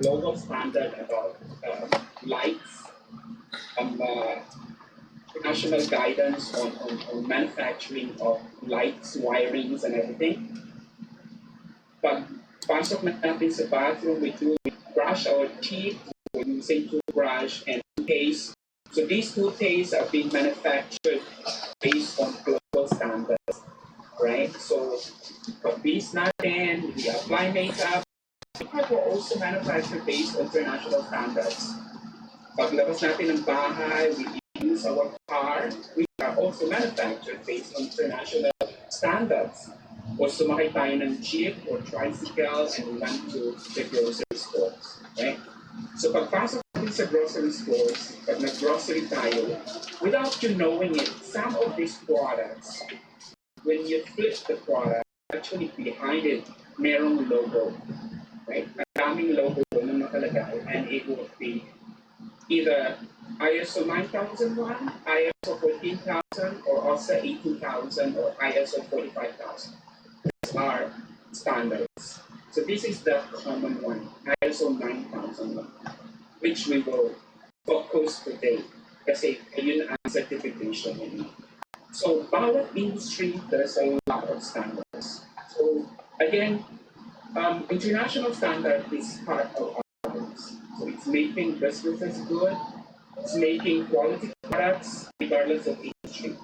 global standard about lights, national guidance on manufacturing of lights, wirings, and everything. Pag pasok natin sa bathroom, we brush our teeth, we're using toothbrush and toothpaste. So these toothpastes are being manufactured based on global standards, right? So pag bis natin, we apply makeup, we're also manufactured based on international standards. Paglabas natin ng bahay, we use our car, we are also manufactured based on international standards. O sumakay tayo ng jeep or tricycle and we went to the grocery stores, right? So pagpasok natin sa grocery stores, pag nag-grocery tayo, without you knowing it, some of these products, when you flip the product, actually behind it, merong logo, right? Ang daming logo na nakalagay and it would be either ISO 9001, ISO 14,000, or also 18,000 or ISO 45,000. These are standards. So this is the common one, ISO 9001, which we will focus today kasi yun ang certification niya. So bawat industry, there's a lot of standards. So again, international standard is part of our lives. So it's making businesses good, it's making quality products regardless of industry.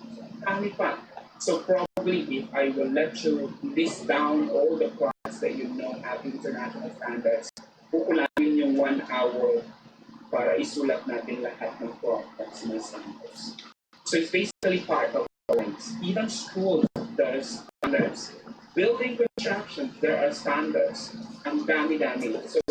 Kami pa. So probably if I will let you list down all the products that you know have international standards, kukulangin yung 1 hour para isulat natin lahat ng products na standards. So it's basically part of our lives. Even schools, there's standards. Building construction, there are standards. Ang dami-dami. So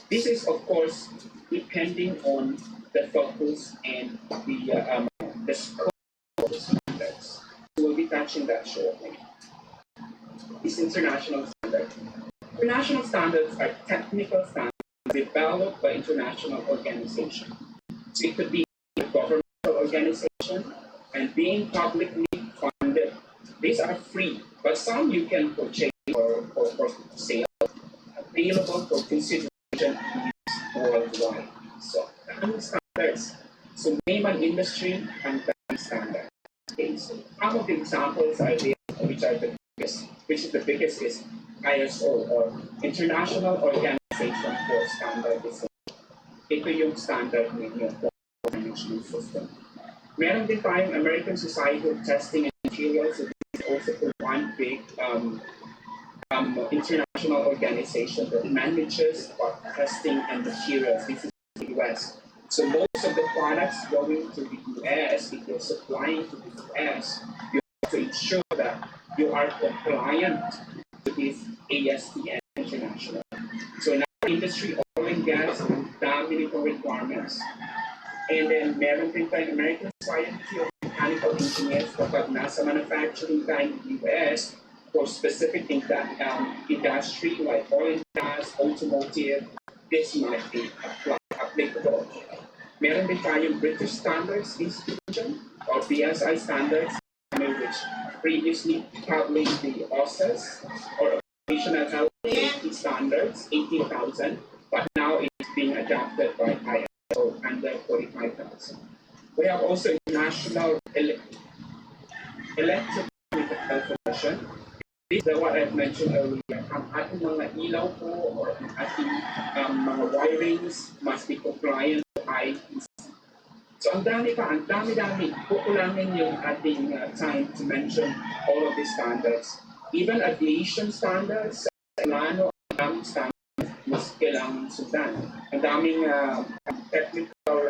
this is of course depending on the focus and the scope of the standards. We'll be touching that shortly. It's international standards. International standards are technical standards developed by international organizations. So it could be a governmental organization and being publicly funded. These are free, but some you can purchase for sale, available for consideration and use worldwide. So standards. So name an industry and standard. Okay, so some of the examples are there, which is the biggest is ISO or International Organization for Standardization. Ito yung standard ninyo for management system. Meron din tayong American Society of Testing and Materials. So this is also for one big international organization that manages testing and materials. This is the US. So most of the products going to the US, if you're supplying to the US, you have to ensure that you are compliant to this ASTM International. So in our industry, oil and gas, dami nitong requirements. And then meron din tayong American Society of Mechanical Engineers kapag nasa manufacturing tayo in the US for specific industry like oil and gas, automotive, this might be applicable. Meron din tayong British Standards Institution or BSI Standards, which previously published the OSAS or Occupational Health Safety Standards 18,000, but now it's being adopted by ISO under 45,000. We have also National Electric Commission. This is what I've mentioned earlier. Ang ating mga ilaw po or ang ating mga wirings must be compliant to IEC. So ang dami. Kukulangin yung ating time to mention all of these standards. Even aviation standards, plano, ang standards mas kailangan sundan. Ang daming technical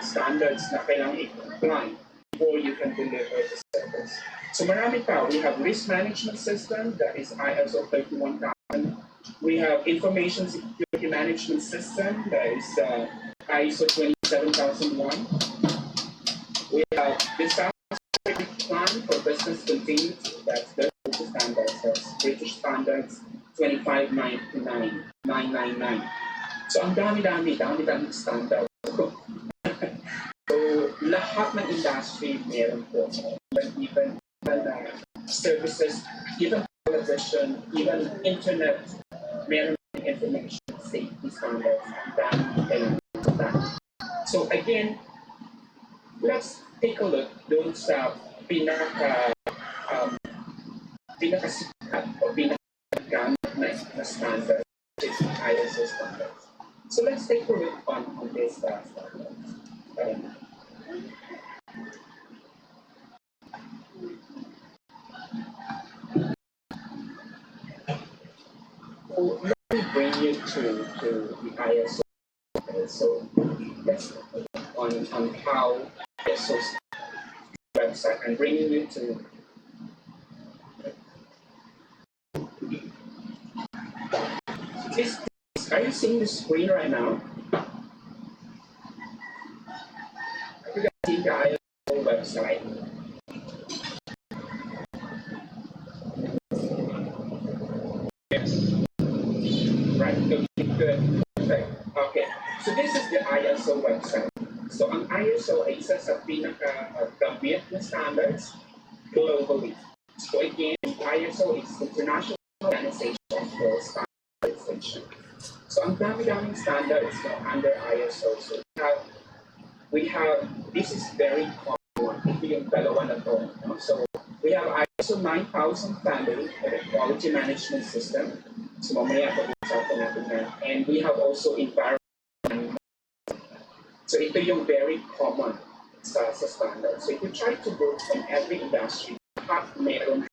standards na kailangan i-comply before you can deliver the service. So marami pa. We have risk management system that is ISO 31000. We have information security management system that is ISO 27001. We have disaster plan for business continuity. That's the standards. That's British Standards 25999. So ang dami standards. So lahat ng industry meron po. Even services, even television, even internet, meron information safety standards than that. So again, let's take a look doon sa um, pinakasikat o pinakagamit na standard, which is ISO standards. So let's take a look on this standard. So let me bring you to the ISO. So let's on how ISO's website. I'm bringing you to this. Are you seeing the screen right now? Are you guys seeing the ISO website? Yes. Right. Okay. Good. Perfect. Okay. So this is the ISO website. So ang ISO ay isa sa pinaka-gamit na standards globally. So again, ISO is International Organization for Standardization. So ang dami-daming standards under ISO. So we have this is very common. Ito yung dalawa na to. So we have ISO 9000 family, the quality management system. So mamaya pag-usapan natin yan. And we have also environment. So ito yung very common sa standard. So if you try to go from every industry, meron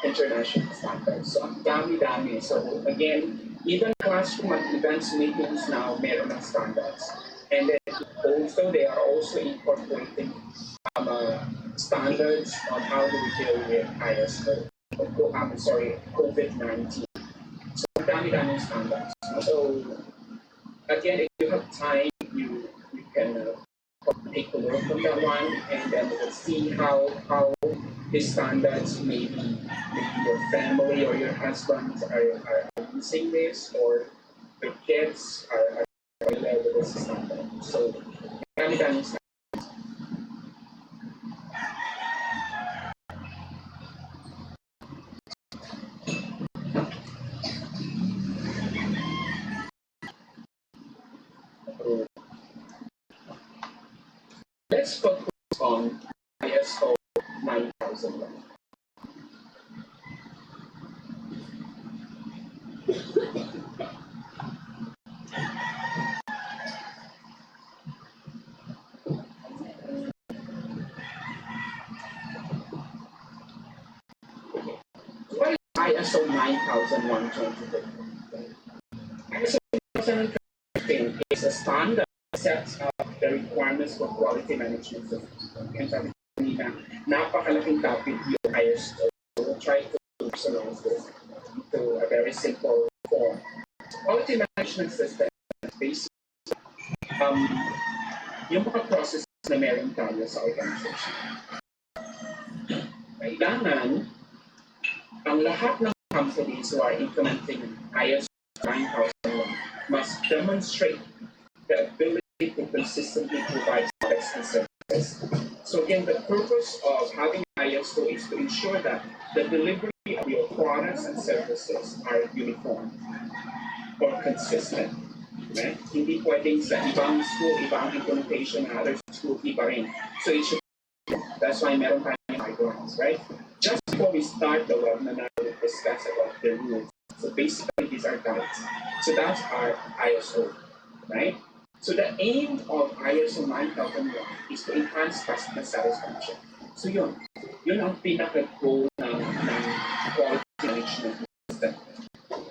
international standards. So ang dami-dami. So again, even classroom at events meetings now, meron ng standards. And then also, they are also incorporating standards on how do we deal with ISO. COVID-19. So ang dami-dami standards. So again, if you have time, you can take a look from that one, and then we'll see how the standards maybe your family or your husband are using this, or your kids are familiar with this standard. So, dami-dami standards. Let's focus on ISO 9001. What is ISO 9001-2015? ISO 9001 is a standard that sets up the requirements for quality management system. And sabi ko kanina, napakalaking topic yung ISO. So we'll try to personalize this to a very simple form. Quality management system is basically yung mga process na meron tayo sa organization. Kailangan ang lahat ng companies who are implementing ISO 9001 must demonstrate the ability to consistently provide products and services. So again, the purpose of having ISO is to ensure that the delivery of your products and services are uniform or consistent. Right? Hindi pwedeng sa ibang school, ibang implementation, and other school, iba rin. So it should, that's why meron tayong guidelines, right? Just before we start the webinar, we'll discuss about the rules. So basically, these are guides. So that's our ISO, right? So the aim of ISO 9001 is to enhance customer satisfaction. So yun ang pinaka-goal ng quality management system,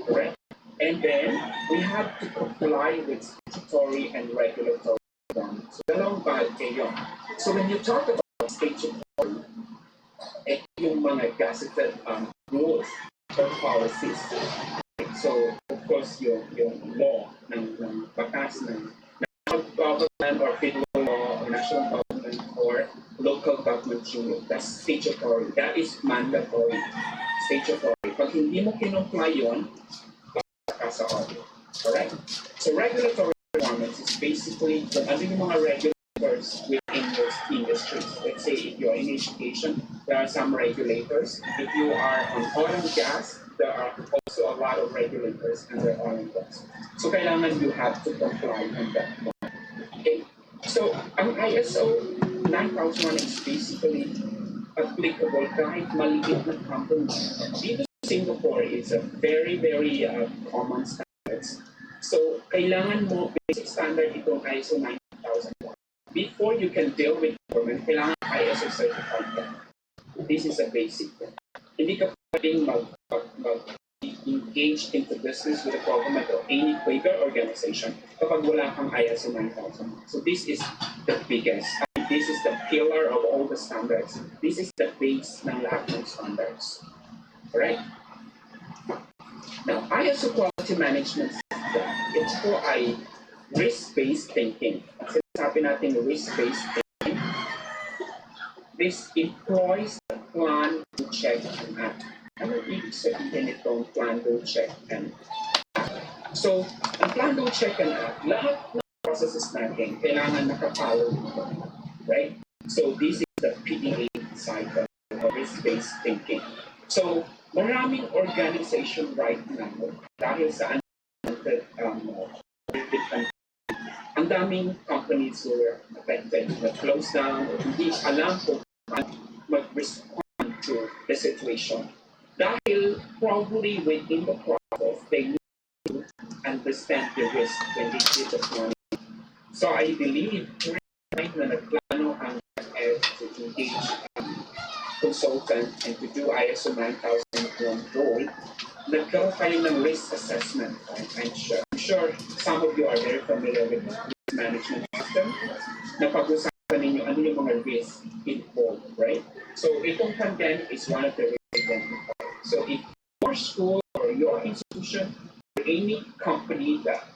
correct? And then we have to comply with statutory and regulatory requirements. So dalawang bagay yun. So when you talk about statutory, yung mga gazetted rules or policies. So of course yung law ng batas ng government or federal law or national government or local government unit. That's statutory. That is mandatory. Statutory. Pag hindi mo kinumply yun, baka sa audit. Correct? So regulatory requirements is basically kung ano yung mga regulators within your industries. Let's say if you're in education, there are some regulators. If you are on oil and gas, there are also a lot of regulators under oil and gas. So kailangan you have to comply on that one. Okay. So ang ISO 9001 is basically applicable kahit maliit na company. Dito sa Singapore, it's a very, very common standards. So kailangan mo, basic standard itong ISO 9001. Before you can deal with government, kailangan ISO certified ka. This is a basic. Hindi ka pwedeng mag-engage into business with the government or any bigger organization kapag wala kang ISO 9000. So this is the biggest. This is the pillar of all the standards. This is the base ng lahat ng standards. Alright? Now, ISO quality management system, ito po ay risk-based thinking. Kasi sabi natin risk-based thinking, this employs the plan, to check, and act. Ano ibig sabihin itong plan, to check, and act? So, ang plan, to check, and act, lahat ng processes natin kailangan nakapollow dito. Right? So, this is the PDA cycle of risk-based thinking. So, maraming organization right now, dahil sa ang daming companies who were affected, na closed down, or hindi alam kung mag-respond to the situation. Dahil probably within the process, they need to understand the risk when they did the planning. So I believe na nagplano ang to engage consultant and to do ISO 9001 role, nagkaroon kayo ng risk assessment. I'm sure some of you are very familiar with risk management system. Napag-usapan ninyo ano yung mga risks involved, right? So itong pandemic is one of the risks identified. So if your school or your institution or any company that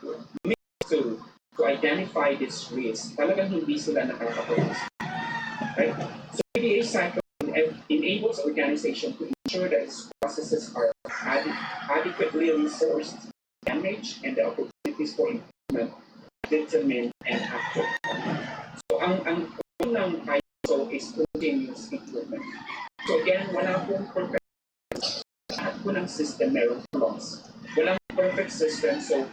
needs to identify this risk, talagang hindi sila nakakapag-risk. Right? So PDA cycle enables organization to ensure that its processes are adequately resourced, managed, and the opportunities for improvement determined and acted. So ang unang ISO is continuous improvement. So again, wala pong perfect. Lahat po ng system meron flaws. Walang perfect system. So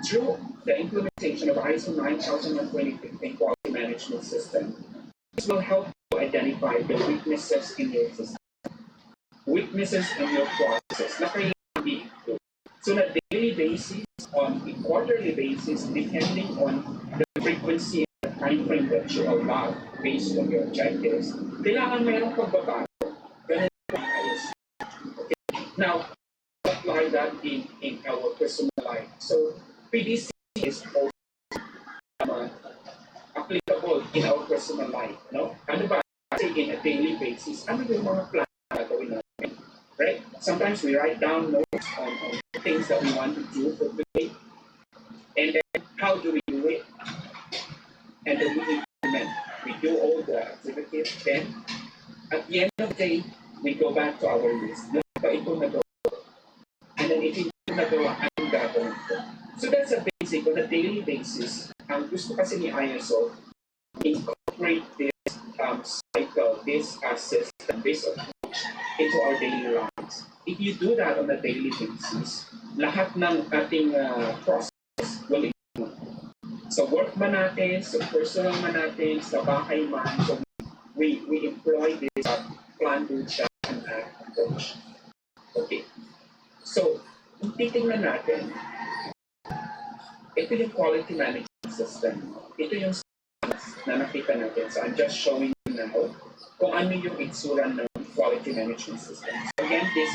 through the implementation of ISO 9001:2015 quality management system, this will help you identify the weaknesses in your system, weaknesses in your process na kailangan i-improve. So on a daily basis, on a quarterly basis, depending on the frequency and the time frame that you allow based on your objectives, kailangan mayroong pagbabago. Ganun po ayos. Okay. Now, apply that in our personal life. So PDC is also applicable in our personal life. No? Ano ba? Kasi in a daily basis, ano yung mga plan na gawin natin? Right? Sometimes we write down notes on things that we want to do for the day. And then, how do we do it? And then we implement. We do all the activities. Then, at the end of the day, we go back to our list. Ano ba ito nagawa? And then, if hindi nagawa, anong gagawin ko? So that's a basic, on a daily basis. Ang gusto kasi ni ISO, incorporate this cycle, this system, this approach into our daily lives. If you do that on a daily basis, lahat ng ating process will improve. Sa work man natin, sa personal man natin, sa bahay man, so we employ this plan, do, check, and act approach. Okay. So, titingnan natin, ito yung quality management system. Ito yung na nakita natin. So I'm just showing you now kung ano yung itsura ng quality management system. So again, this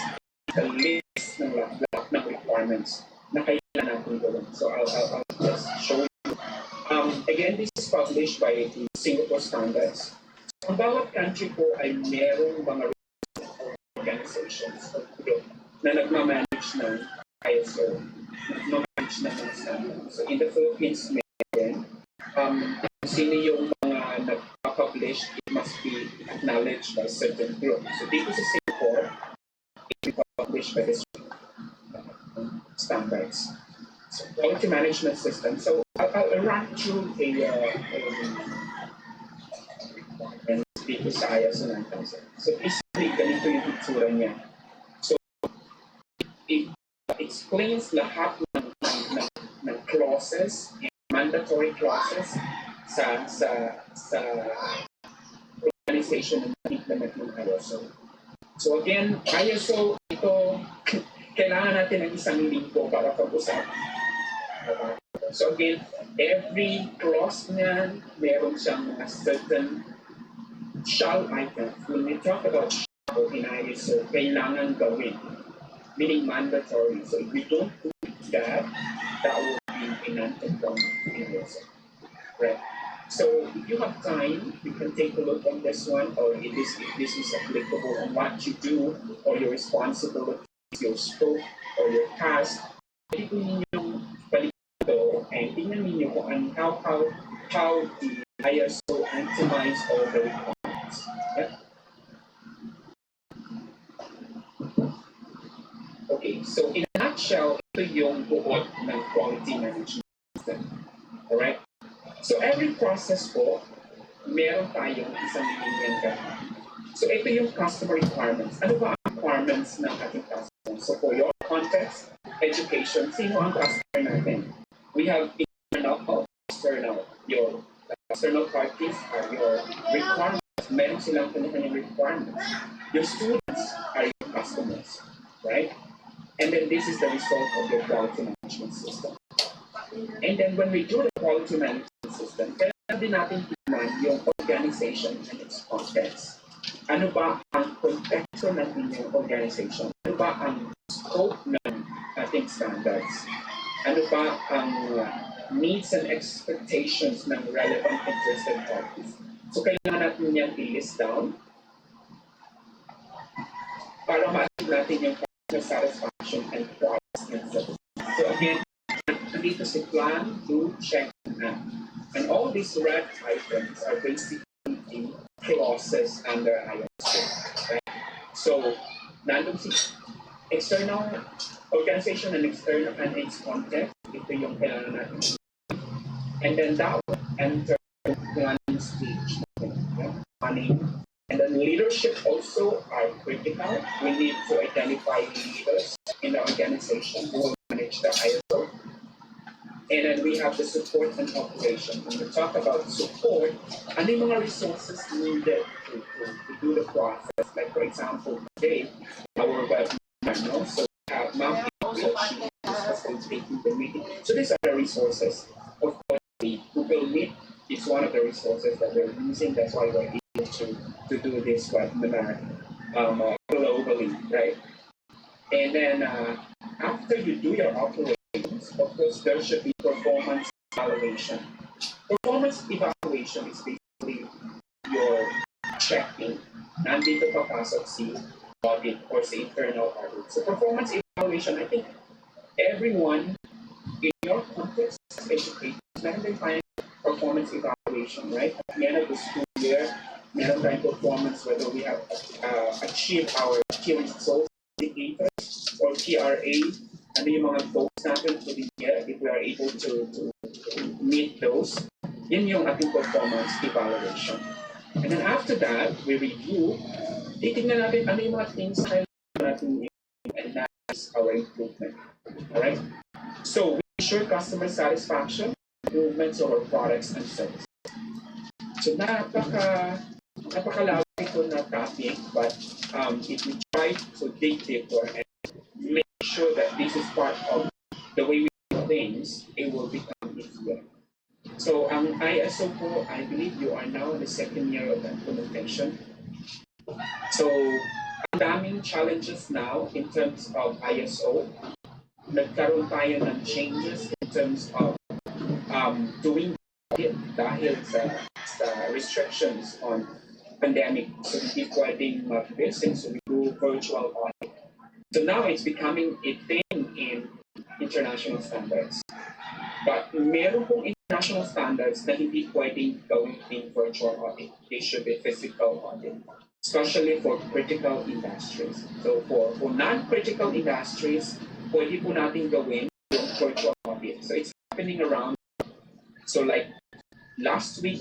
is a list ng lahat ng requirements na kailangan natin gawin. So I'll just show you. Again, this is published by the Singapore Standards. So, ang bawat country po ay merong mga organizations o group na nagmamanage ng ISO, nagmamanage ng mga standards. So in the Philippines, meron. Sino yung mga nagpa-publish, it must be acknowledged by certain group. So dito sa Singapore, it is published by the standards. So quality management system. So I'll run through dito sa ISO 9000. So basically, ganito yung itsura niya. So explains lahat ng clauses, mandatory clauses sa organization na implement ng ISO. So again, ISO, ito, kailangan natin ng isang linggo para pag-usapan. So again, every clause niyan, meron siyang mga certain shall items. When we talk about shall in ISO, kailangan gawin, meaning mandatory. So if we don't do that, that will be a non-conforming ISO. Right? So if you have time, you can take a look on this one, or if this is applicable on what you do, or your responsibilities, your scope, or your task. Pwede ko ninyong balikan ito, and tingnan ninyo kung how the ISO optimize all the requirements. Yeah? Okay, so in a nutshell, ito yung buod ng quality management system. Alright? So every process po, meron tayong isang linyang gano'n. So ito yung customer requirements. Ano ba ang requirements ng ating customer? So for your context, education, sino ang customer natin? We have internal, external. Your external parties are your requirements. Meron silang kanya-kanyang requirements. Your students are your customers, right? And then this is the result of your quality management system. And then when we do the quality management system, kailangan din natin tingnan yung organization and its context. Ano ba ang konteksto ng inyong organization? Ano ba ang scope ng ating standards? Ano ba ang needs and expectations ng relevant interested parties? So kailangan natin yan i-list down para ma-achieve natin yung customer satisfaction and products and services. So again, nandito si plan, do, check, and act. And all these red items are basically in clauses under ISO. Right? So, nandun si external organization and external and its context. Ito yung kailangan natin. And then that will enter planning stage. Planning. And then leadership also are critical. We need to identify leaders in the organization who will manage the ISO. And then we have the support and operation. When we talk about support, ano yung mga resources needed to do the process? Like for example, today, our webinar, no? So we have Ma'am, she is facilitating the meeting. So these are the resources. Of course, the Google Meet is one of the resources that we're using. That's why we're able to do this webinar globally, right? And then after you do your operation, of course, there should be performance evaluation. Performance evaluation is basically your checking. Nandito papasok si audit or si internal audit. So performance evaluation, I think everyone in your context is educated. Meron din tayong performance evaluation, right? At the end of the school year, meron tayong performance whether we have achieved our key results indicators or TRA. Ano yung mga goals natin for the year, if we are able to meet those, yun yung ating performance evaluation. And then after that, we review, titignan natin ano yung mga things na kailangan natin and that is our improvement. Alright? So, we ensure customer satisfaction, improvements of our products and services. So, napakalawak ito na topic, but if we try to dig deeper and make sure that this is part of the way we do things, it will become easier. So ang ISO po, I believe you are now in the second year of implementation. So ang daming challenges now in terms of ISO. Nagkaroon tayo ng changes in terms of doing audit dahil sa restrictions on pandemic. So hindi pwedeng mag-visit, so we do virtual audit. So now it's becoming a thing in international standards. But meron pong international standards na hindi pwedeng gawin in virtual audit. They should be physical audit, especially for critical industries. So for non-critical industries, pwede po natin gawin yung virtual audit. So it's happening around. So like last 2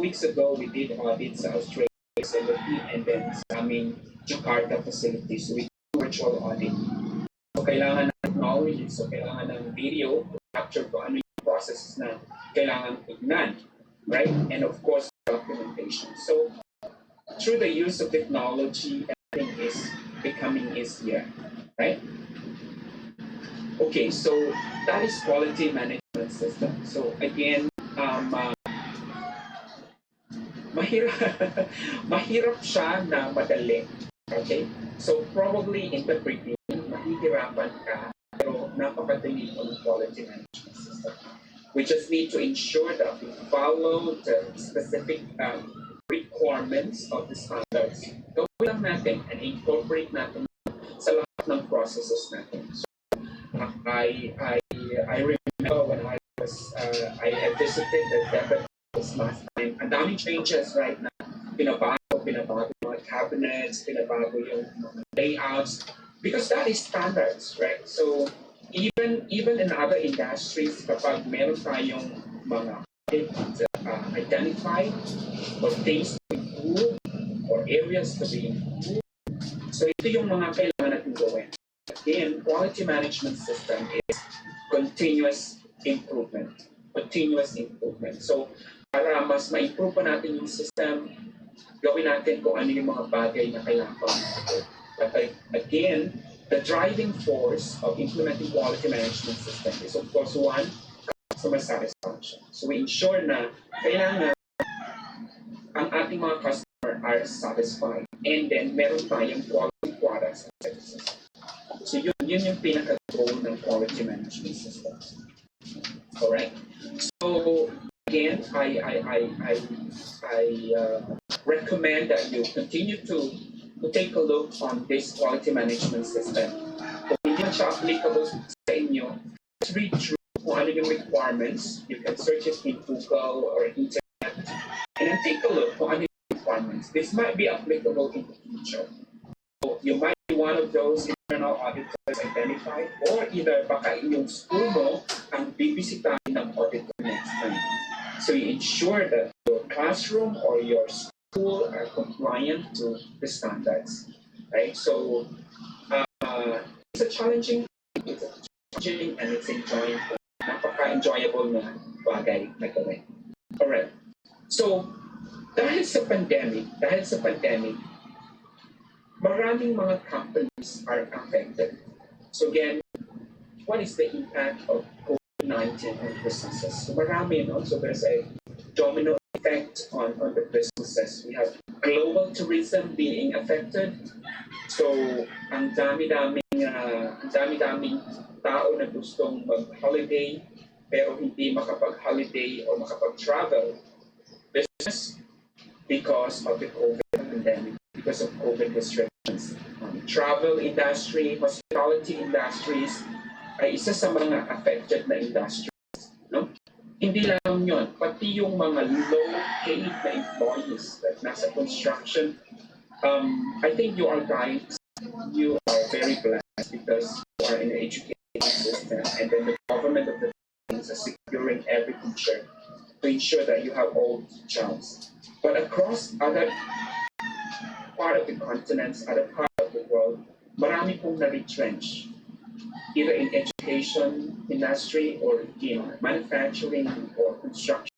weeks ago, we did audits sa Australia facility and then sa aming Jakarta facility. So we virtual audit. So kailangan ng technology, so kailangan ng video to capture kung ano yung processes na kailangan tignan, right? And of course, documentation. So through the use of technology, everything is becoming easier, right? Okay, so that is quality management system. So again, mahirap, mahirap siya na madali. Okay? So probably in the beginning, mahihirapan ka, pero napakadali ng quality management system. We just need to ensure that we follow the specific requirements of the standards. Gawin lang natin and incorporate natin sa lahat ng processes natin. So, I remember when I had visited the debit office last time. Ang daming changes right now. Pinabago yung mga cabinets, pinabago yung layouts, because that is standards, right? So even in other industries, kapag meron tayong mga identified or things to improve or areas to be improved, so ito yung mga kailangan natin gawin. Again, quality management system is continuous improvement. So para mas ma-improve pa natin yung system, gawin natin kung ano yung mga bagay na kailangan natin. But again, the driving force of implementing quality management system is of course one, customer satisfaction. So we ensure na kailangan ang ating mga customer are satisfied, and then meron tayong quality products and services. So yun yung pinaka-goal ng quality management system. Alright? So again, I recommend that you continue to take a look on this quality management system. Kung hindi siya applicable sa inyo, just read through kung ano yung requirements. You can search it in Google or internet, and then take a look kung ano yung requirements. This might be applicable in the future. So you might be one of those internal auditors identified, or either baka inyong school mo ang bibisitahin ng auditor next time. So you ensure that your classroom or your school are compliant to the standards, right? So it's a challenging and it's enjoying, napaka-enjoyable na bagay na gawin. Alright. So dahil sa pandemic, maraming mga companies are affected. So again, what is the impact of COVID-19 on businesses? So marami, no? So there's a domino effect on the businesses. We have global tourism being affected. So ang dami-daming tao na gustong mag-holiday pero hindi makapag-holiday o makapag-travel business because of the COVID pandemic, because of COVID restrictions. Travel industry, hospitality industries ay isa sa mga affected na industries, no? Hindi lang yun, pati yung mga low-paid na employees that nasa construction. I think you are guys, you are very blessed because you are in the education system, and then the government of the Philippines is securing every teacher to ensure that you have all jobs. But across other part of the continents, other part of the world, marami pong na-retrench, either in education industry or in manufacturing or construction.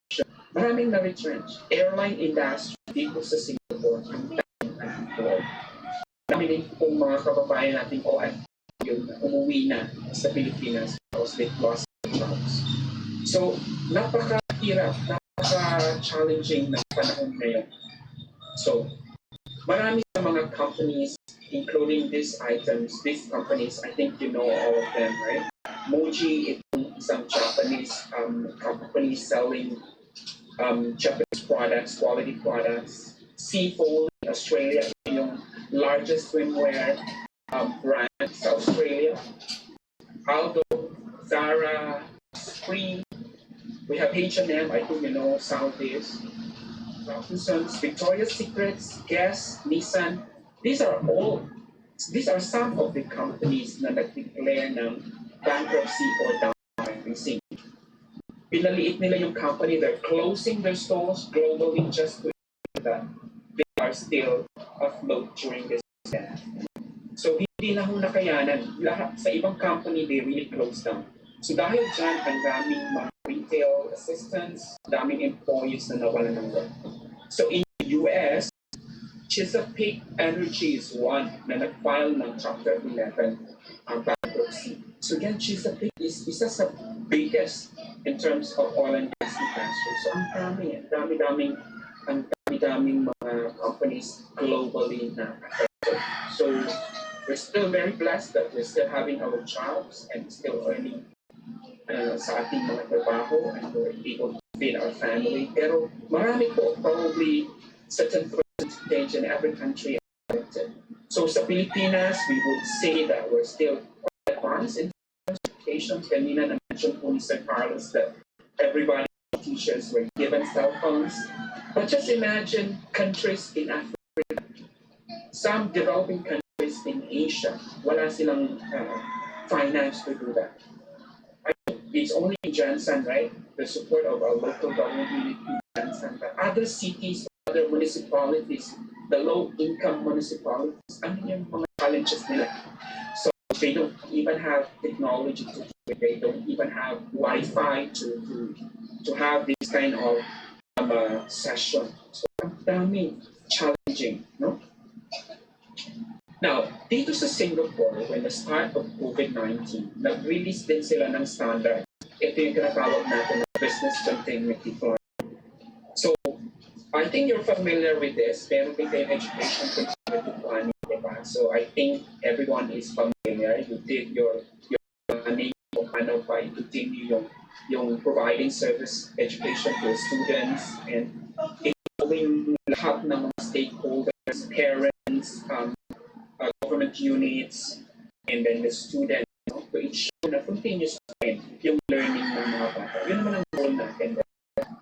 Maraming na-retrench. Airline industry dito sa Singapore, ang daming unemployed. Marami din pong mga kababayan nating OFW na umuwi na sa Pilipinas because they lost their jobs. So, napaka-hirap, napaka-challenging na panahon ngayon. So, marami sa mga companies, including these companies, I think you know all of them, right? Moji, itong isang Japanese company selling Japanese products, quality products. Seafood in Australia, yung largest swimwear brand sa Australia. Aldo, Zara, Spree. We have H&M, I think you know Southeast. Robinsons, Victoria's Secrets, Guess, Nissan. These are some of the companies na nag-declare ng bankruptcy or downsizing. Pinaliit nila yung company, they're closing their stores globally just to ensure that they are still afloat during this time. So hindi na ho nakayanan. Lahat sa ibang company, they really closed down. So dahil dyan, ang daming mga retail assistants, daming employees na nawalan ng work. So in the US, Chesapeake Energy is one na nag-file ng Chapter 11 bankruptcy. So again, Chesapeake is isa sa biggest in terms of oil and gas industry. So ang dami-daming mga companies globally na affected. So we're still very blessed that we're still having our jobs and still earning sa ating mga trabaho and we're able to feed our family. Pero marami po, probably certain percentage in every country affected. So sa Pilipinas, we would say that we're still quite advanced in terms of education. Kanina na-mention po ni Sir Carlos that everybody, teachers were given cell phones. But just imagine countries in Africa, some developing countries in Asia, wala silang finance to do that. It's only in Jansan, right? The support of our local government unit in Jansan. But other cities, other municipalities, the low-income municipalities, ano yung mga challenges nila? So they don't even have technology to do it. They don't even have Wi-Fi to have this kind of session. So ang dami challenging, no? Now, dito sa Singapore, when the start of COVID-19, nag-release din sila ng standard. Ito yung tinatawag natin ng business continuity plan. So, I think you're familiar with this. Meron din kayong education continuity planning, diba? So, I think everyone is familiar. You did your planning kung paano pa i-continue yung providing service education to students and involving lahat ng mga stakeholders, parents, government units, and then the students, to ensure na continuous yung learning ng mga bata. Yun naman ang goal natin.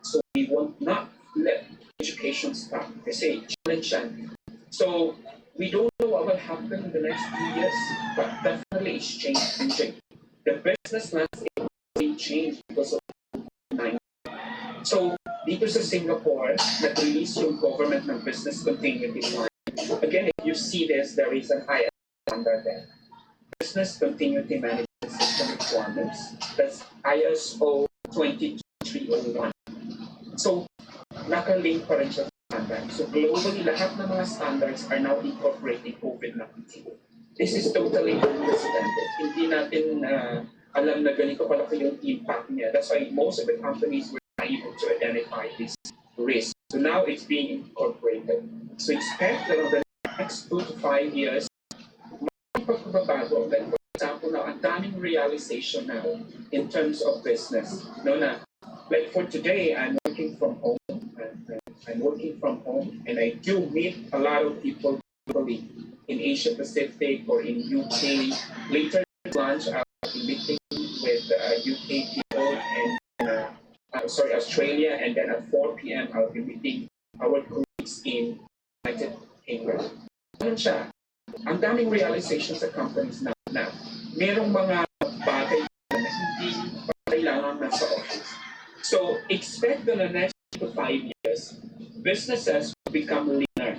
So we want not let education stop kasi challenge yan. So we don't know what will happen in the next few years, but definitely it's changing. The business landscape will change because of COVID-19. So dito sa Singapore, nag-release yung government ng business continuity plan. Again, if you see this, there is a high standard there. Business Continuity Management System requirements. That's ISO 22301. So, nakalink pa rin siya sa standard. So, globally, lahat ng mga standards are now incorporating COVID-19. This is totally unprecedented. Hindi natin alam na ganito palaki yung impact niya. That's why most of the companies were not able to identify this risk. So now it's being incorporated. So expect that over the next 2 to 5 years, may pagbabago. Like for example, now, ang daming realization now in terms of business. No, na, like for today, I'm working from home. And I do meet a lot of people globally in Asia Pacific or in UK. Later lunch, I'll be meeting with UK people and Australia, and then at 4 p.m. I'll be meeting our colleagues in United Kingdom. Ano siya? Ang daming realization sa companies na merong mga bagay na hindi kailangan nasa office. So expect in the next 5 years, businesses will become leaner.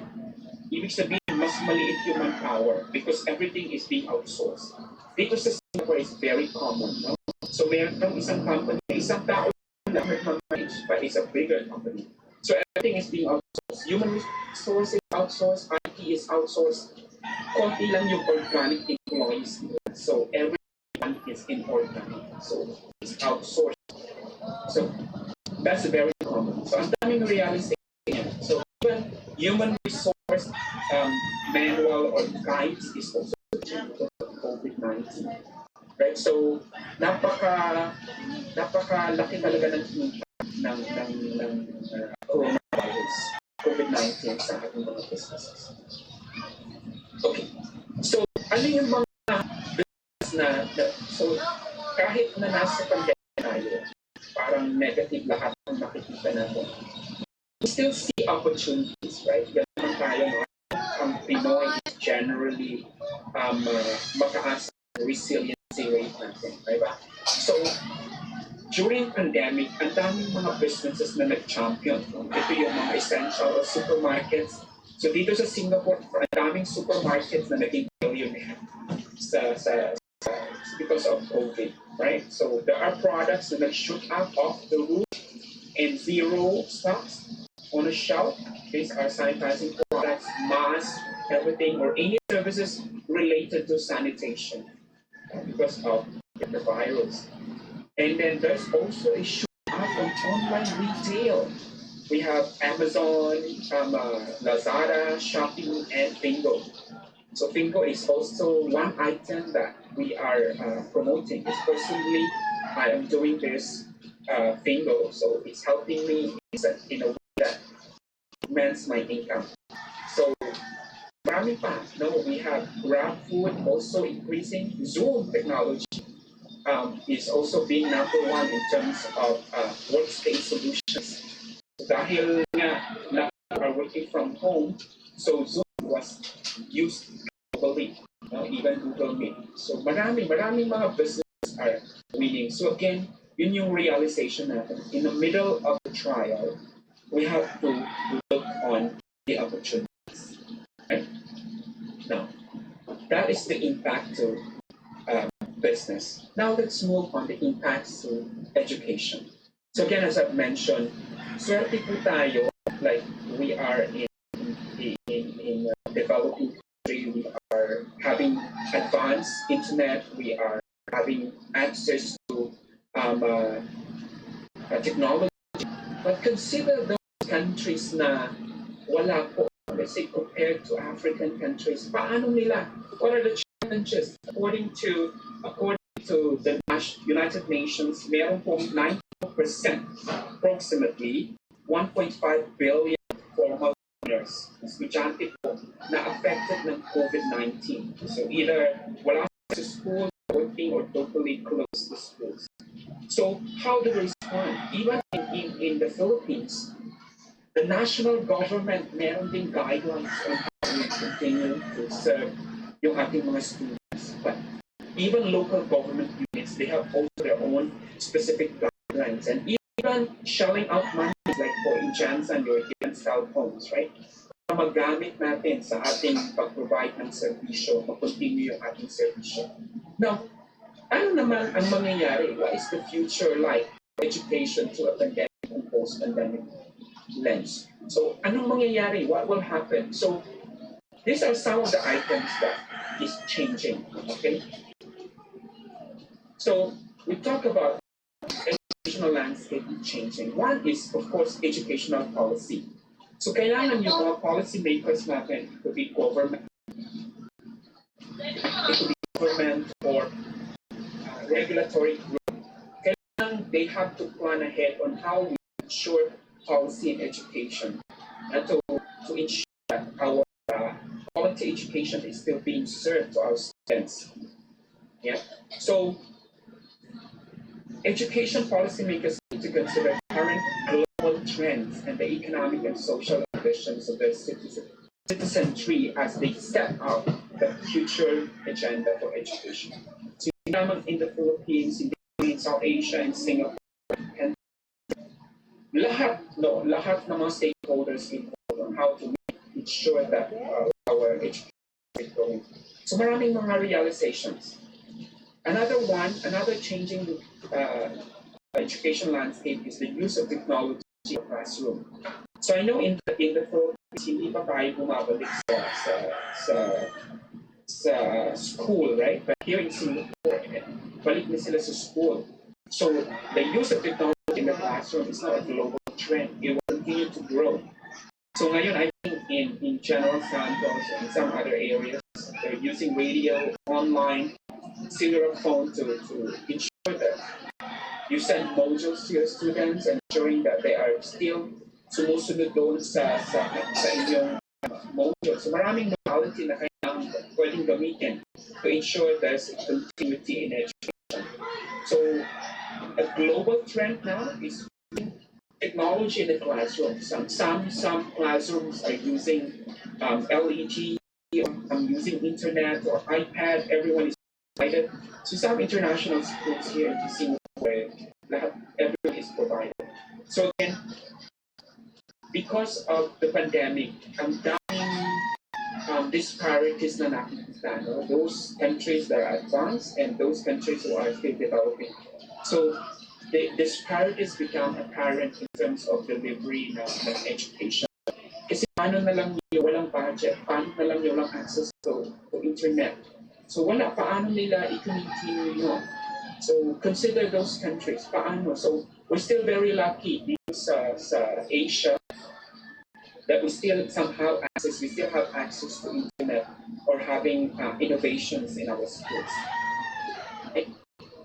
Ibig sabihin, mas maliit yung manpower because everything is being outsourced. Dito sa Singapore is very common. No? So meron isang company, isang tao but it's a bigger company. So everything is being outsourced. Human resources outsourced, IT is outsourced. Konti lang yung organic employees. So everyone is inorganic. So it's outsourced. So that's very common. So ang daming realization. So even human resource manual or guides is also because of COVID-19. Right? So napakalaki talaga ng impact ng coronavirus, COVID-19 sa ating mga businesses. Okay. So, ano yung mga business na so kahit na nasa pandemic tayo, parang negative lahat ng nakikita natin, we still see opportunities, right? Ganun tayo, ang Pinoy is generally mataas resiliency rate natin, diba? So, during pandemic, ang daming mga businesses na nag-champion. Ito yung mga essential supermarkets, So dito sa Singapore, ang daming supermarkets na naging billionaire because of COVID, right? So there are products that shoot out off the roof and zero stocks on a shelf. These are sanitizing products, masks, everything, or any services related to sanitation because of the virus. And then there's also a shoot out on online retail. We have Amazon, Lazada, Shopee, and Bingo. So Bingo is also one item that we are promoting. It's personally, I am doing this Bingo, so it's helping me in a way that augments my income. So marami pa, no, we have Grab Food also increasing. Zoom technology is also being number one in terms of workspace solutions. Dahil nga na are working from home, so Zoom was used globally, even Google Meet. So maraming mga businesses are winning. So again, yun yung realization natin. In the middle of the trial, we have to look on the opportunities. Right? Now, that is the impact to business. Now let's move on the impacts to education. So again, as I've mentioned, swerte po tayo, like we are in developing country, we are having advanced internet, we are having access to technology. But consider those countries na wala po, let's say compared to African countries, paano nila? What are the challenges? According to the United Nations, meron pong 90% approximately 1.5 billion formal learners, estudyante po na affected ng COVID-19. So either wala sa school, working, or totally closed the schools. So how do we respond? Even in the Philippines, the national government meron ding guidelines on how we continue to serve yung ating mga students. But even local government units, they have also their own specific guidelines. And even shelling out money, like for in Janssen, you're given cell phones, right? Magamit natin sa ating pag-provide ng serbisyo, mag-continue yung ating serbisyo. Now, ano naman ang mangyayari? What is the future like education to a pandemic and post-pandemic lens? So, anong mangyayari? What will happen? So, these are some of the items that is changing, okay? So, we talk about educational landscape changing. One is, of course, educational policy. So, kailangan yung mga policy makers natin, it could be government, or regulatory group. Kailangan they have to plan ahead on how we ensure policy in education and to ensure that our quality education is still being served to our students. Yeah. So, education policymakers need to consider current global trends and the economic and social ambitions of their citizenry as they set out the future agenda for education. So, in the Philippines, in South Asia, in Singapore, and lahat ng mga stakeholders involved on how to ensure that our education is growing. So maraming mga realizations. Another changing education landscape is the use of technology in the classroom. So I know in the Philippines, hindi pa tayo bumabalik sa school, right? But here in Singapore, balik na sila sa school. So the use of technology in the classroom is not a global trend. It will continue to grow. So ngayon, I think in General Santos and some other areas, they're using radio, online, cellular phone to ensure that you send modules to your students and ensuring that they are still sumusunod doon sa inyong module. So maraming modality na kailangan pwedeng gamitin to ensure there's continuity in education. So a global trend now is technology in the classroom. Some classrooms are using LED, using internet or iPad. Everyone is provided. So some international schools here in Singapore, everyone is provided. So again, because of the pandemic, ang daming disparities na nakikita, no? Those countries that are advanced and those countries who are still developing. So the disparities become apparent in terms of delivery ng education. Kasi paano na lang yung walang budget, paano na lang yung walang access to internet. So wala, paano nila i-continue yun? So consider those countries, paano? So we're still very lucky dito sa Asia that we still have access to internet or having innovations in our schools.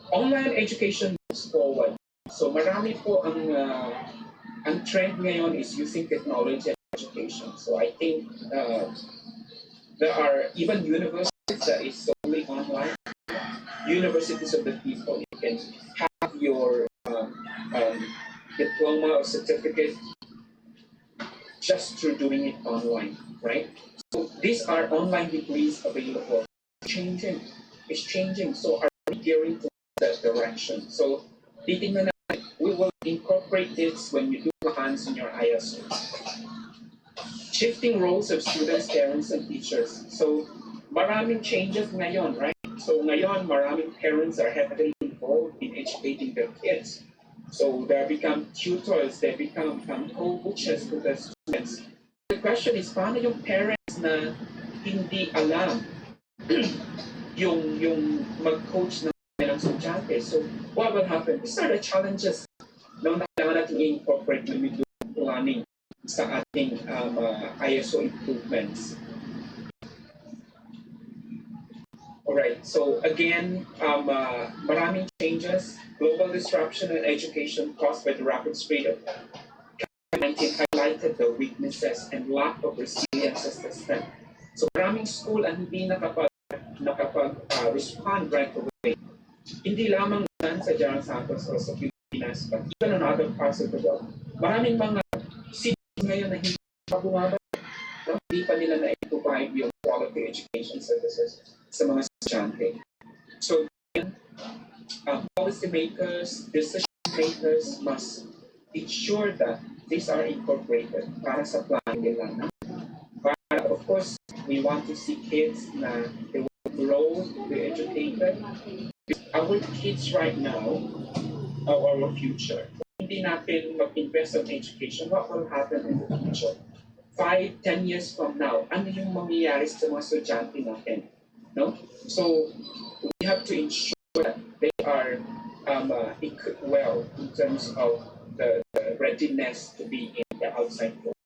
Online education moves forward. So marami po ang trend ngayon is using technology and education. So I think there are even universities that is solely online. Universities of the people, you can have your diploma or certificate just through doing it online, right? So these are online degrees available. It's changing. So are we gearing to that direction? So titingnan natin, we will incorporate this when you do plans in your ISO. Shifting roles of students, parents, and teachers. So maraming changes ngayon, right? So ngayon, maraming parents are heavily involved in educating their kids. So they become tutors, they become coaches to the students. The question is, paano yung parents na hindi alam yung mag-coach ng estudyante? So what will happen? These are the challenges na kailangan natin i-incorporate when we do planning sa ating ISO improvements. Alright, so again, maraming changes, global disruption in education caused by the rapid spread of COVID-19 highlighted the weaknesses and lack of resilience as the strength. So maraming school ang hindi nakapag-respond right away. Hindi lamang sa General Santos o sa Pilipinas, but even in other parts of the world. Maraming mga cities ngayon na hindi pa bumaba, hindi pa nila na-provide yung quality education services sa mga estudyante. So, policymakers, decision makers must ensure that these are incorporated para sa planning nila. Para, of course, we want to see kids na they will grow, be educated. Our kids right now are our future. Kung hindi natin mag-invest on education, what will happen in the future? 5-10 years from now, ano yung mangyayari sa mga estudyante natin? No? So we have to ensure that they are equipped well in terms of the readiness to be in the outside world.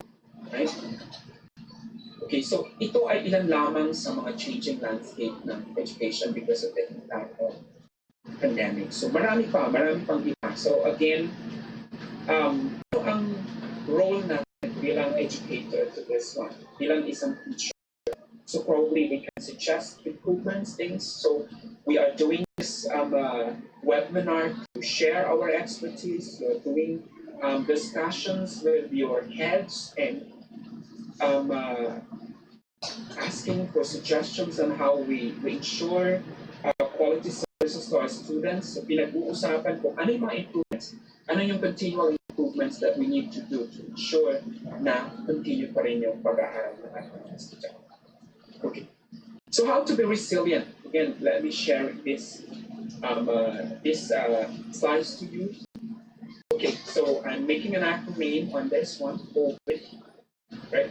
Right? Okay, so ito ay ilan lamang sa mga changing landscape ng education because of the impact of pandemic. So marami pang iba. So again, ano ang role natin bilang educator to this one, bilang isang teacher? So probably we can suggest improvements, things. So we are doing this webinar to share our expertise. We're doing discussions with your heads and asking for suggestions on how we ensure quality services to our students. So pinag-uusapan kung ano yung mga improvements, ano yung continual improvements that we need to do to ensure na continue pa rin yung pag-aaral ng ating estudyante. Okay. So how to be resilient? Again, let me share this slides to you. Okay, so I'm making an acronym on this one, COVID, right?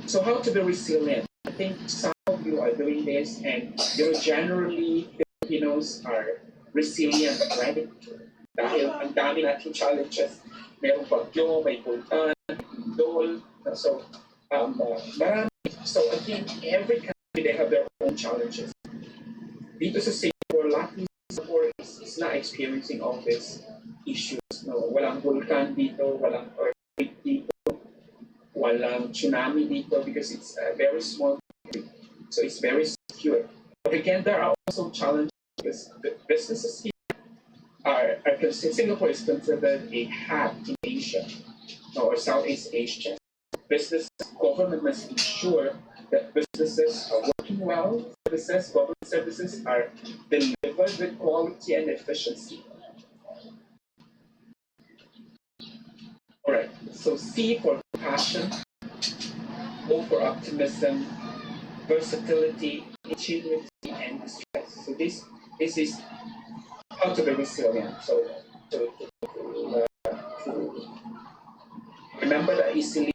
So how to be resilient? I think some of you are doing this, and generally Filipinos are resilient, right? Dahil ang dami nating challenges. Mayroong bagyo, may bulkan, dole. So marami. So again, every country, they have their own challenges. Dito sa Singapore, luckily Singapore is not experiencing all these issues. No, walang vulkan dito, walang earthquake dito, walang tsunami dito because it's a very small country. So it's very secure. But again, there are also challenges because the businesses here are Singapore is considered a hub in Asia or Southeast Asia. Business government must ensure that businesses are working well, government services are delivered with quality and efficiency. All right, so C for compassion, O for optimism, versatility, ingenuity, and stress. So this is how to be resilient. So to remember that easily,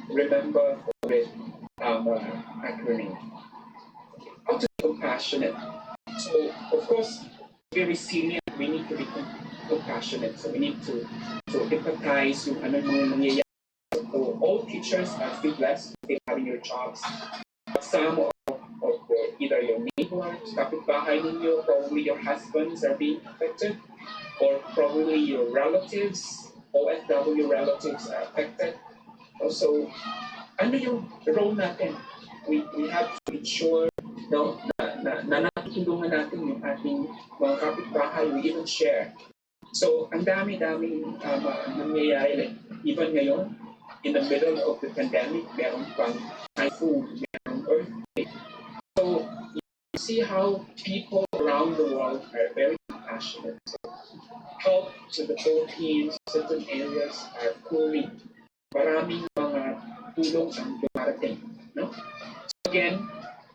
remember with acronym. How to be compassionate. So of course, to be resilient, we need to be compassionate. So we need to empathize yung ano mga nangyayari. So all teachers are still blessed in having your jobs. Some of either your neighbors, kapitbahay ninyo, probably your husbands are being affected, or probably your relatives, OFW relatives are affected. Also, ano yung role natin? We have to ensure na natutulungan natin yung ating mga kapitbahay, we even share. So, ang dami-daming nangyayari. Like, even ngayon, in the middle of the pandemic, meron pang typhoon, merong earthquake. So, you see how people around the world are very passionate. So, help to the Philippines, certain areas are cooling. Maraming mga tulong ang dumarating. No? So again,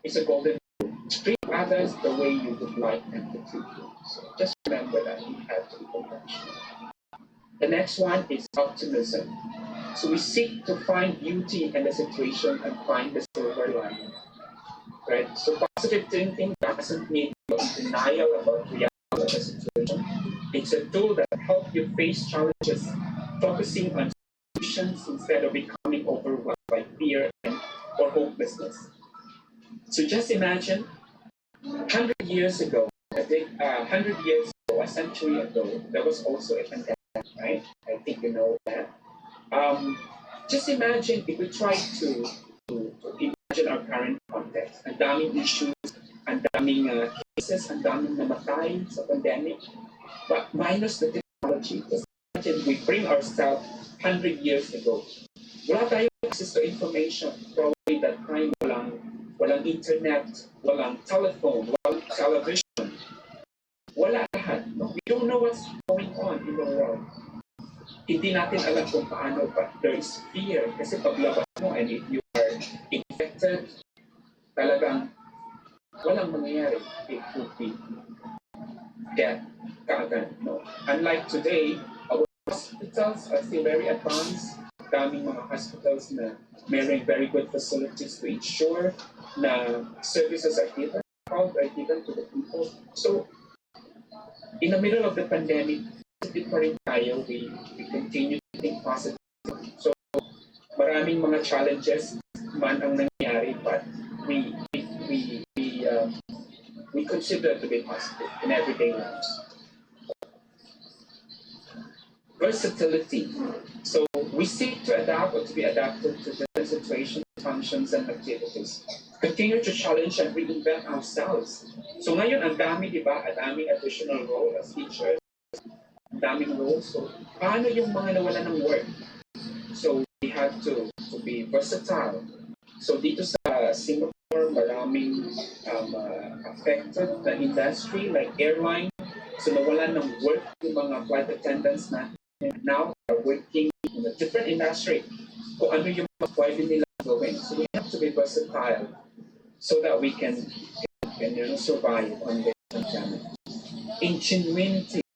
it's a golden rule. Treat others the way you would like them to treat you. So just remember that you have to be compassionate. The next one is optimism. So we seek to find beauty in the situation and find the silver lining. Right? So positive thinking doesn't mean you're in denial about reality of the situation. It's a tool that helps you face challenges, focusing on solutions instead of becoming overwhelmed by fear or hopelessness. So just imagine 100 years ago, I think 100 years ago, a century ago, there was also a pandemic, right? I think you know that. Just imagine if we try to imagine our current context. Ang daming issues, ang daming cases, ang daming namatay sa pandemic. But minus the technology, just imagine we bring ourselves 100 years ago. Wala tayong access to information. Probably that time walang internet, walang telephone, walang television. Wala lahat. We don't know what's going on in the world. Hindi natin alam kung paano, but there is fear. Kasi paglabas mo and if you are infected, talagang walang mangyayari. It could be death kaagad. No? Unlike today, our hospitals are still very advanced. Daming mga hospitals na mayroong very good facilities to ensure na services are given, health are given to the people. So, in the middle of the pandemic, pa rin tayo, we continue to think positive. So, maraming mga challenges man ang nangyari, but we consider to be positive in everyday lives. Versatility. So, we seek to adapt or to be adapted to different situations, functions, and activities. Continue to challenge and reinvent ourselves. So, ngayon, ang dami, di ba? Ang daming additional role as teachers. Daming roles. So, paano yung mga nawalan ng work? So, we have to be versatile. So, dito sa Singapore, maraming affected na industry like airline. So, nawalan ng work yung mga flight attendants na now are working in a different industry. Kung ano yung pwede nila gawin. So, we have to be versatile so that we can survive on this pandemic. Ingenuity.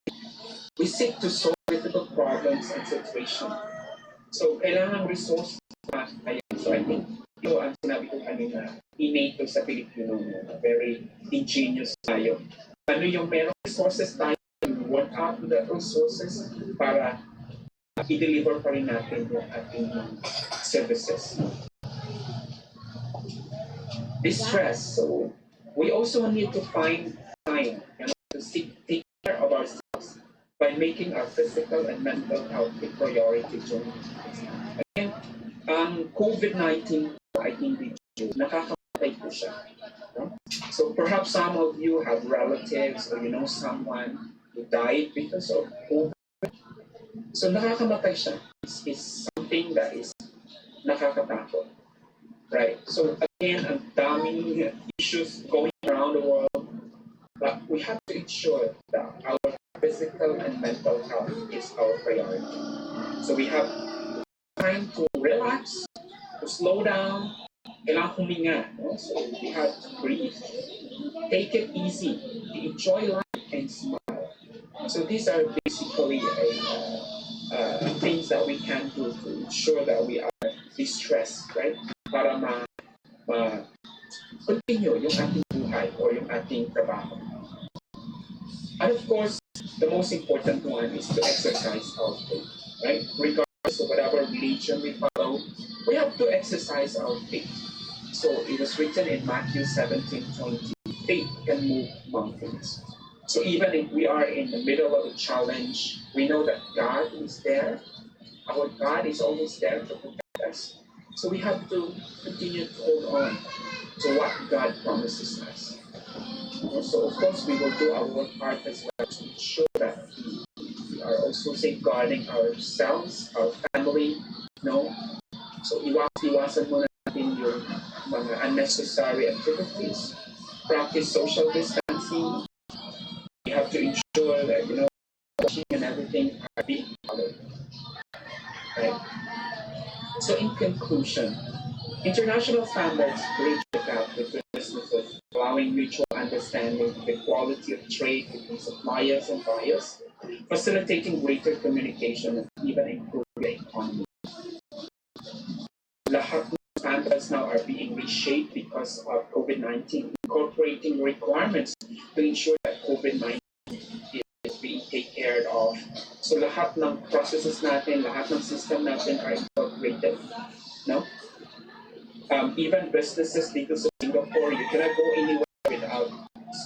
We seek to solve difficult problems and situations. So, kailangan resources na tayo. So, I think, ito ang sinabi ko kanina, innate sa Pilipino, very ingenious tayo. Ano yung merong resources tayo, work out the resources para i-deliver pa rin natin yung ating services. Distress. So, we also need to find time to take care of ourselves by making our physical and mental health a priority during this time. Again, COVID-19 ay hindi nakakamatay po siya. No? So perhaps some of you have relatives or you know someone who died because of COVID. So nakakamatay siya. It's something that is nakakatakot. Right? So again, ang daming issues going around the world, but we have to ensure that our physical and mental health is our priority. So we have time to relax, to slow down, kailangan huminga. No? So we have to breathe. Take it easy. Enjoy life and smile. So these are basically things that we can do to ensure that we are distressed, right? Para continue yung ating buhay or yung ating trabaho. And of course, the most important one is to exercise our faith, right? Regardless of whatever religion we follow, we have to exercise our faith. So it was written in Matthew 17:20, faith can move mountains. So even if we are in the middle of a challenge, we know that God is there. Our God is always there to protect us. So we have to continue to hold on to what God promises us. So of course we will do our part as well to ensure that we are also safeguarding ourselves, our family, no? So iwasan muna natin yung mga unnecessary activities. Practice social distancing. We have to ensure that, washing and everything are being followed. Right? So in conclusion, international standards bridge the gap between businesses, allowing mutual understanding of the quality of trade between suppliers and buyers, facilitating greater communication and even improving the economy. Lahat ng standards now are being reshaped because of COVID-19, incorporating requirements to ensure that COVID-19 is being taken care of. So lahat ng processes natin, lahat ng system natin are incorporated. No? Even businesses dito sa Singapore, you cannot go anywhere without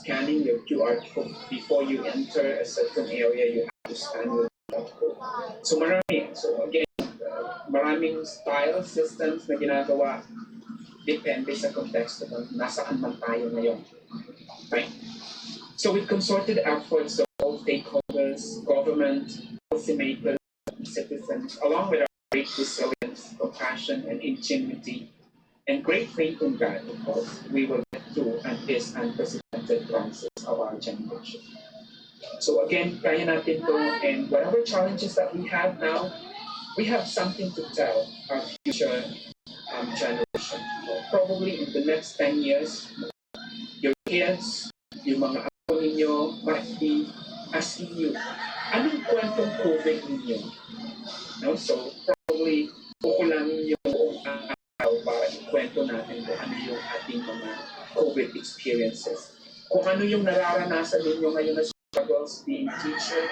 scanning your QR code. Before you enter a certain area, you have to scan your QR code. So marami. So again, maraming style systems na ginagawa depende sa konteksto ng nasaan man tayo ngayon. Right? So with concerted efforts of all stakeholders, government, policymakers, citizens, along with our great resilience, compassion, and ingenuity, and great faith in God, of course, we will get through this unprecedented crisis of our generation. So again, kaya natin to, and whatever challenges that we have now, we have something to tell our future generation. Probably in the next 10 years, your kids, yung mga apo ninyo, might be asking you, anong kwentong COVID ninyo? No? So probably, kukulangin yung buong araw para ikwento natin kung ano yung ating mga COVID experiences. Kung ano yung nararanasan ninyo ngayon na struggles being teacher,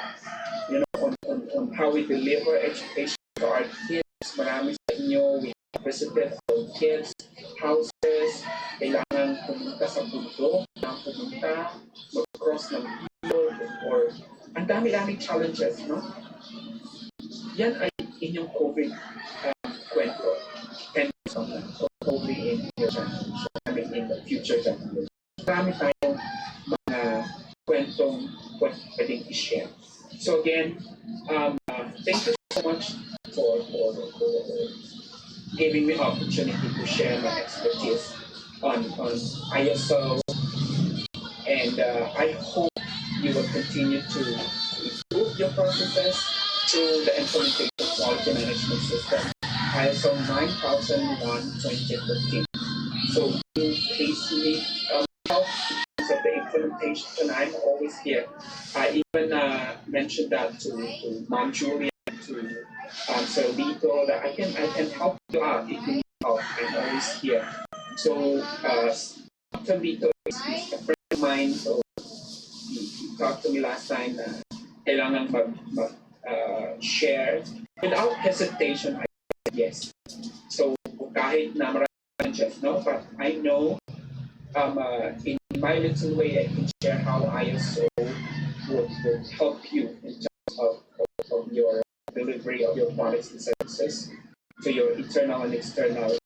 on how we deliver education to our kids. Marami sa inyo, we visited our kids' houses, kailangan pumunta sa bundok, mag-cross ng field, or ang dami-daming challenges, no? Yan ay inyong COVID kwento. And probably in your generation, in the future generation. Marami tayong mga kwentong pwedeng i-share. So again, thank you so much for giving me opportunity to share my expertise on ISO, and I hope you will continue to improve your processes through the implementation of quality management system ISO 9001:2015. So in case you need help of the implementation, I'm always here. I even mentioned that to Mom Julia, to Sir Lito, that I can help you out if you need help. I'm always here. So Sir Lito is a friend of mine. So he talked to me last time na kailangan share. Without hesitation, I said yes. So kahit na maraming just no, but I know in my little way, I can share how ISO would help you in terms of your delivery of your products and services to your internal and external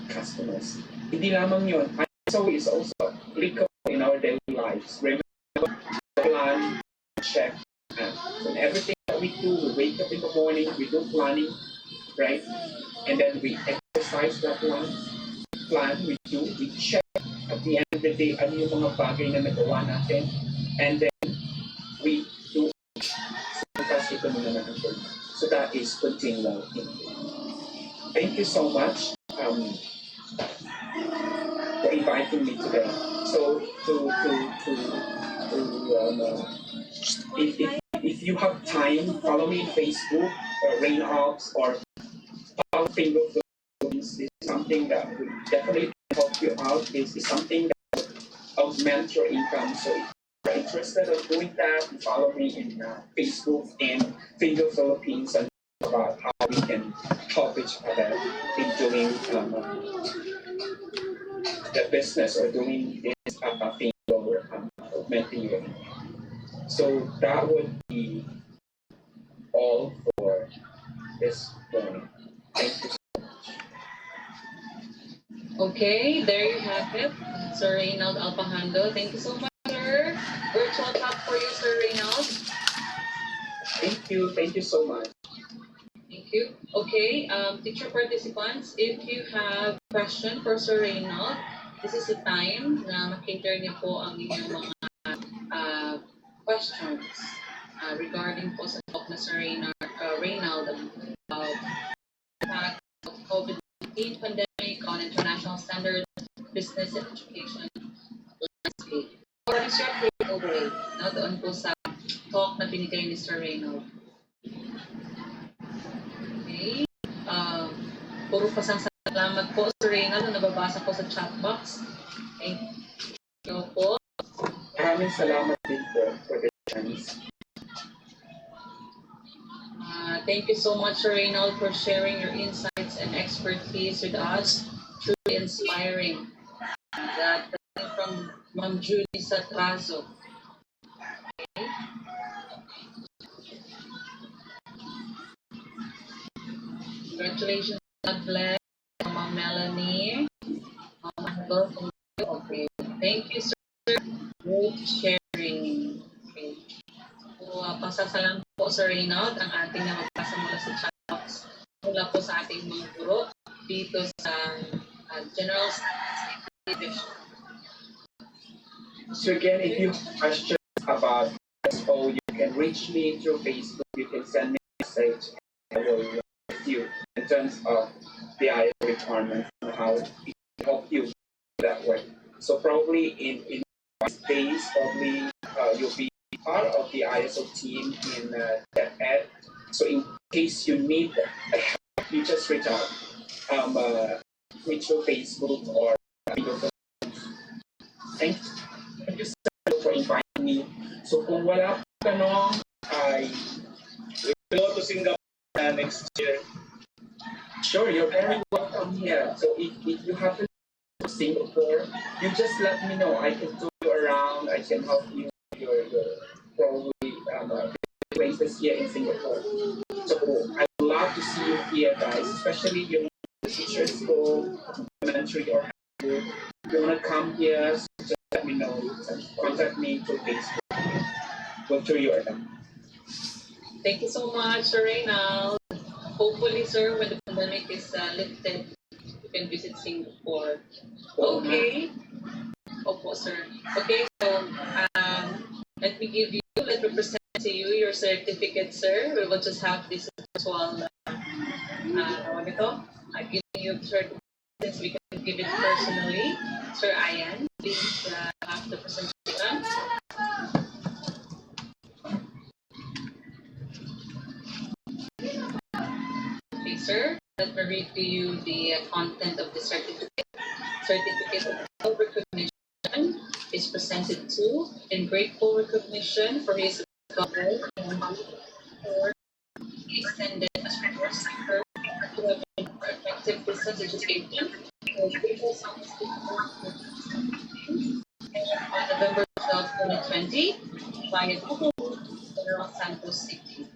customers. Hindi lamang yun, ISO is also applicable in our daily lives. Remember, plan, check, so everything that we do, we wake up in the morning, we do planning, right? And then we exercise that plan, we check. At the end of the day, ano yung mga bagay na nagawa natin, and then we do ito muna natin. So that is continual. Thank you so much. for inviting me today. So if you have time, follow me on Facebook, Reynolds, or follow Finger Philippines. This is something that would definitely help you out. This is something that will augment your income. So if you're interested in doing that, follow me in Facebook and Finger Philippines and about how we can help each other in doing the business or doing this thing or augmenting your income. So that would be all for this morning. Thank you so much. Okay, there you have it. Sir Reynald Alpajando. Thank you so much, sir. Virtual clap for you, Sir Reynald. Thank you. Thank you so much. Thank you. Okay, teacher participants, if you have question for Sir Reynald, this is the time na makater niyo po ang inyong mga questions regarding po sa talk na Sir Reynald about impact of COVID-19 pandemic on international standards, business and education landscape. Or is your takeaway doon po sa talk na binigay ni Sir Reynald? Okay. Puro pasang salamat po, Sir Reynald, na nababasa ko sa chat box. Thank you po. Maraming salamat din po for the chance. Thank you so much, Sir Reynald, for sharing your insights and expertise with us. Truly inspiring. That from Ma'am Julie Satrazo. Okay. Congratulations, God bless. Ma'am Melanie. Okay. Thank you, sir. Great sharing. Okay. So, pasasalamat po, Sir Reynald, ang ating na magbasa mula sa chat box mula po sa ating mga guro dito sa General Statistics Division. So again, if you have questions about SO, you can reach me through Facebook. You can send me a message. I will with you in terms of the ISO requirements and how it can help you that way. So probably in days, probably you'll be part of the ISO team in Ed. So in case you need help, you just reach out. Reach your Facebook or Thank you so much for inviting me. So kung wala pa tanong, I will go to Singapore next year. Sure, you're very welcome here. So if you happen to Singapore, you just let me know. I can tour you around. I can help you with your probably places here in Singapore. So I would love to see you here, guys, especially your teacher school, elementary or high school. If you want to come here, just let me know. Contact me through Facebook. We'll tour you around. Thank you so much, Sir Reynald. Hopefully, sir, when the pandemic is lifted, you can visit Singapore. Okay. Opo, sir. Okay, so let me present to you your certificate, sir. We will just have this virtual, giving you certificate since we can give it personally. Sir Ian, please have the presentation. Okay, sir, let me read to you the content of the certificate. Certificate of recognition is presented to in grateful recognition for his discovery for extended as resource sector to have for effective business education for people on November 12, 2020 via Google General Santos City.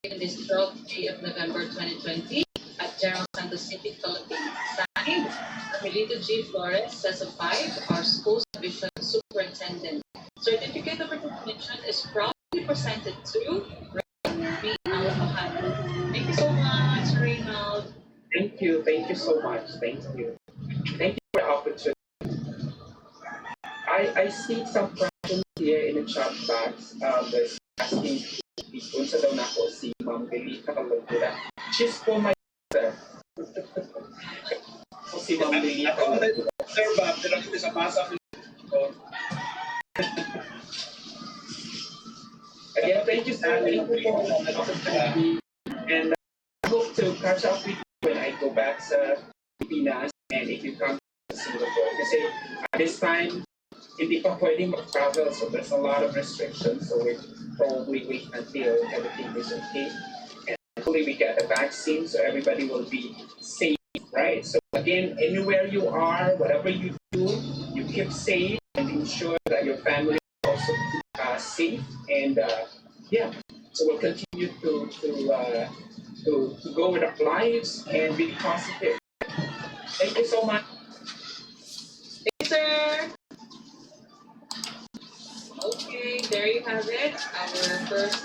In this 12th day of November 2020 at General Santos City, Philippines. Signed, Amelito G. Flores, CESA 5, our school's division superintendent. Certificate of recognition is proudly presented to B. Alpajando. Thank you so much, Reynald. Thank you so much. Thank you for the opportunity. I see some questions here in the chat box. There's asking if unsa daw nako si Ma'am Belita Kalagura. She's for my sister. So si Ma'am Belita Kalagura. Again, thank you so much for the opportunity. And I hope to catch up with you when I go back to Pilipinas and if you come to Singapore. Kasi at this time, hindi pa pwedeng mag-travel, so there's a lot of restrictions. So we probably wait until everything is okay. And hopefully we get the vaccine so everybody will be safe, right? So again, anywhere you are, whatever you do, you keep safe and ensure that your family is also safe. And yeah, so we'll continue to go with our lives and be positive. Thank you so much. Thank you, sir. Okay, there you have it. Our first